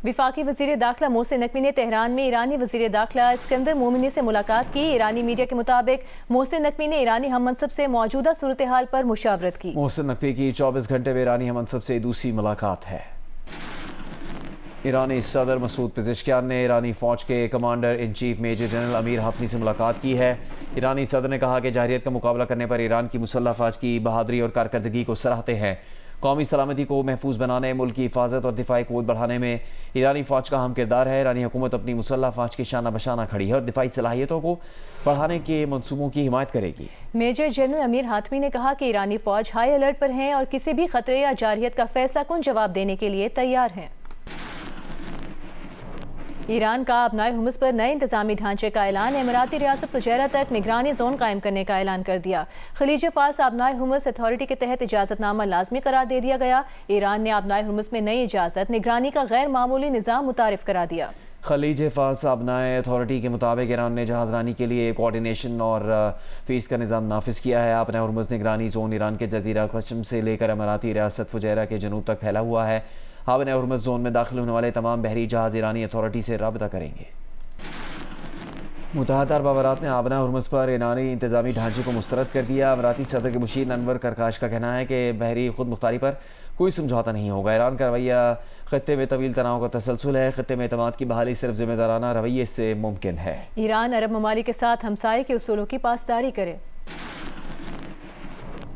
وفاقی وزیر داخلہ محسن نقوی نے تہران میں ایرانی وزیر داخلہ اسکندر مومنی سے ملاقات کی۔ ایرانی میڈیا کے مطابق محسن نقوی نے ایرانی ہم منصب سے موجودہ صورتحال پر مشاورت کی۔ محسن نقوی کی 24 گھنٹے میں ایرانی ہم منصب سے دوسری ملاقات ہے۔ ایرانی صدر مسعود پزشکیان نے ایرانی فوج کے commander in chief major general Amir Hatami سے ملاقات کی ہے۔ ایرانی صدر نے کہا کہ جارحیت کا مقابلہ کرنے پر ایران کی مسلح افواج کی بہادری اور کارکردگی کو سراہتے ہیں۔ قومی سلامتی کو محفوظ بنانے، ملک کی حفاظت اور دفاعی قوت بڑھانے میں ایرانی فوج کا اہم کردار ہے۔ ایرانی حکومت اپنی مسلح افواج کے شانہ بشانہ کھڑی ہے اور دفاعی صلاحیتوں کو بڑھانے کے منصوبوں کی حمایت کرے گی۔ میجر جنرل امیر حاتمی نے کہا کہ ایرانی فوج ہائی الرٹ پر ہیں اور کسی بھی خطرے یا جارحیت کا فیصلہ کن جواب دینے کے لیے تیار ہیں۔ ایران کا ابنائے حمص پر نئے انتظامی ڈھانچے کا اعلان۔ اماراتی ریاست فجیرہ تک نگرانی زون قائم کرنے کا اعلان کر دیا۔ خلیج فارس ابنائے حمص اتھارٹی کے تحت اجازت نامہ لازمی قرار دے دیا گیا۔ ایران نے ابنائے حمص میں نئی اجازت نگرانی کا غیر معمولی نظام متعارف کرا دیا۔ خلیج فارس ابنائے اتھارٹی کے مطابق ایران نے جہاز رانی کے لیے کوارڈینیشن اور فیس کا نظام نافذ کیا ہے۔ ابنائے حرمز نگرانی زون ایران کے جزیرہ قشم سے لے کر اماراتی ریاست فجیرہ کے جنوب تک پھیلا ہوا ہے۔ ابنائے حرمز زون میں داخل ہونے والے تمام بحری جہاز ایرانی اتھارٹی سے رابطہ کریں گے۔ متحدہ عرب امارات نے ابنائے حرمز پر ایرانی انتظامی ڈھانچے کو مسترد کر دیا۔ اماراتی صدر کے مشیر انور کرکاش کا کہنا ہے کہ بحری خود مختاری پر کوئی سمجھوتہ نہیں ہوگا۔ ایران کا رویہ خطے میں طویل تناؤ کا تسلسل ہے۔ خطے میں اعتماد کی بحالی صرف ذمہ دارانہ رویے سے ممکن ہے۔ ایران عرب ممالک کے ساتھ ہمسائے کے اصولوں کی پاسداری کرے۔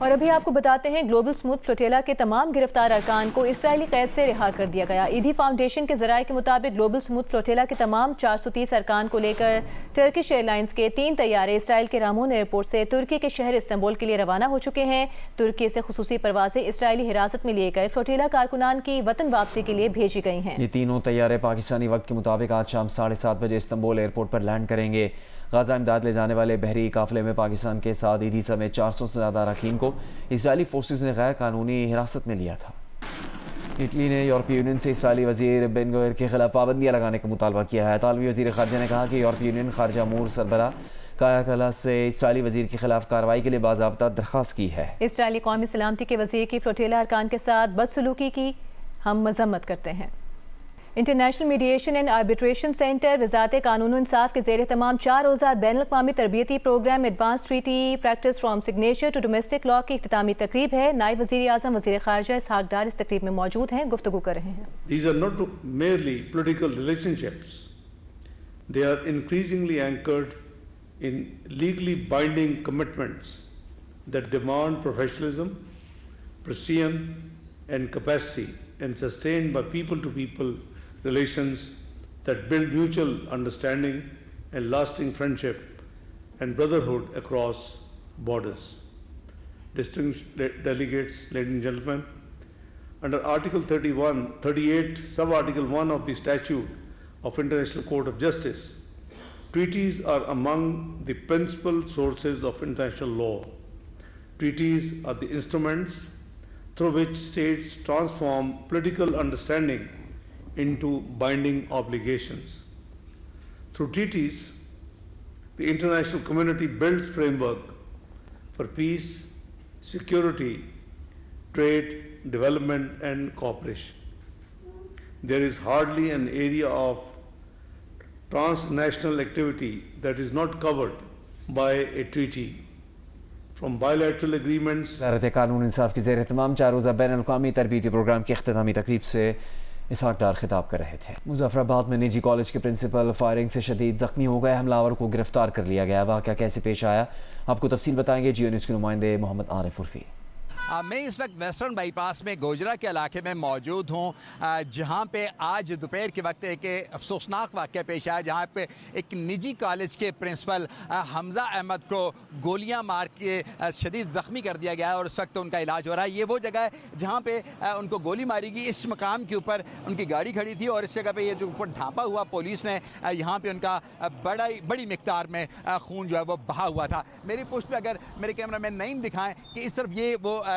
اور ابھی آپ کو بتاتے ہیں گلوبل سموتھ فلوٹیلا کے تمام گرفتار ارکان کو اسرائیلی قید سے رہا کر دیا گیا۔ ایدھی فاؤنڈیشن کے ذرائع کے مطابق گلوبل سموتھ فلوٹیلا کے تمام 430 ارکان کو لے کر ٹرکش ایئر لائنز کے 3 طیارے اسرائیل کے رامون ایئرپورٹ سے ترکی کے شہر استنبول کے لیے روانہ ہو چکے ہیں۔ ترکی سے خصوصی پروازیں اسرائیلی حراست میں لیے گئے فلوٹیلا کارکنان کی وطن واپسی کے لیے بھیجی گئی ہیں۔ یہ تینوں طیارے پاکستانی وقت کے مطابق آج شام 7:30 بجے استنبول ایئرپورٹ پر لینڈ کریں گے۔ غزہ امداد لے جانے والے بحری قافلے میں پاکستان کے ساتھ ایدھی سمیت 400 سے زیادہ اراکین کو اسرائیلی فورسز نے غیر قانونی حراست میں لیا تھا۔ اٹلی نے یورپی یونین سے اسرائیلی وزیر بن گوئر کے خلاف پابندیاں لگانے کا مطالبہ کیا ہے۔ اطالوی وزیر خارجہ نے کہا کہ یورپی یونین خارجہ امور سربراہ کایا کلاس سے اسرائیلی وزیر کے خلاف کارروائی کے لیے باضابطہ درخواست کی ہے۔ اسرائیلی قومی سلامتی کے وزیر کی فلوٹیلا ارکان کے ساتھ بدسلوکی کی ہم مذمت کرتے ہیں۔ International mediation and arbitration centre وزارت قانون و انصاف کے زیر اہتمام 4 روزہ بین الاقوامی تربیتی programme advance treaty practice from signature to domestic law کی اختتامی تقریب ہے۔ نائب وزیر اعظم وزیر خارجہ اسحاق ڈار اس تقریب میں موجود ہیں، گفتگو کر رہے ہیں۔ These are not merely political relationships. They are increasingly anchored in legally binding commitments that demand professionalism, precision and capacity and sustained by people-to-people relations that build mutual understanding and lasting friendship and brotherhood across borders. Distinguished delegates, ladies and gentlemen, under Article 38, Sub-Article 1 of the Statute of International Court of Justice, treaties are among the principal sources of international law. Treaties are the instruments through which states transform political understanding into binding obligations. Through treaties, the international community builds framework for peace, security, trade, development and cooperation. There is hardly an area of transnational activity that is not covered by a treaty. From bilateral agreements. وزارت قانون انصاف کے زیر اہتمام 4 روزہ بین الاقوامی تربیتی پروگرام کی اختتامی تقریب سے اسحاق ڈار خطاب کر رہے تھے۔ مظفر آباد میں نجی کالج کے پرنسپل فائرنگ سے شدید زخمی ہو گئے۔ حملہ آور کو گرفتار کر لیا گیا۔ واقعہ کیسے پیش آیا آپ کو تفصیل بتائیں گے جیو نیوز کے نمائندے محمد عارف عرفی۔ میں اس وقت ویسٹرن بائی پاس میں گوجرا کے علاقے میں موجود ہوں، جہاں پہ آج دوپہر کے وقت ایک افسوسناک واقعہ پیش آیا، جہاں پہ ایک نجی کالج کے پرنسپل حمزہ احمد کو گولیاں مار کے شدید زخمی کر دیا گیا ہے اور اس وقت ان کا علاج ہو رہا ہے۔ یہ وہ جگہ ہے جہاں پہ ان کو گولی ماری گئی۔ اس مقام کے اوپر ان کی گاڑی کھڑی تھی اور اس جگہ پہ یہ جو اوپر ڈھانپا ہوا پولیس نے یہاں پہ ان کا بڑی مقدار میں خون جو ہے وہ بہا ہوا تھا۔ میری پشت پہ اگر میرے کیمرہ مین نعیم دکھائیں کہ اس طرف یہ وہ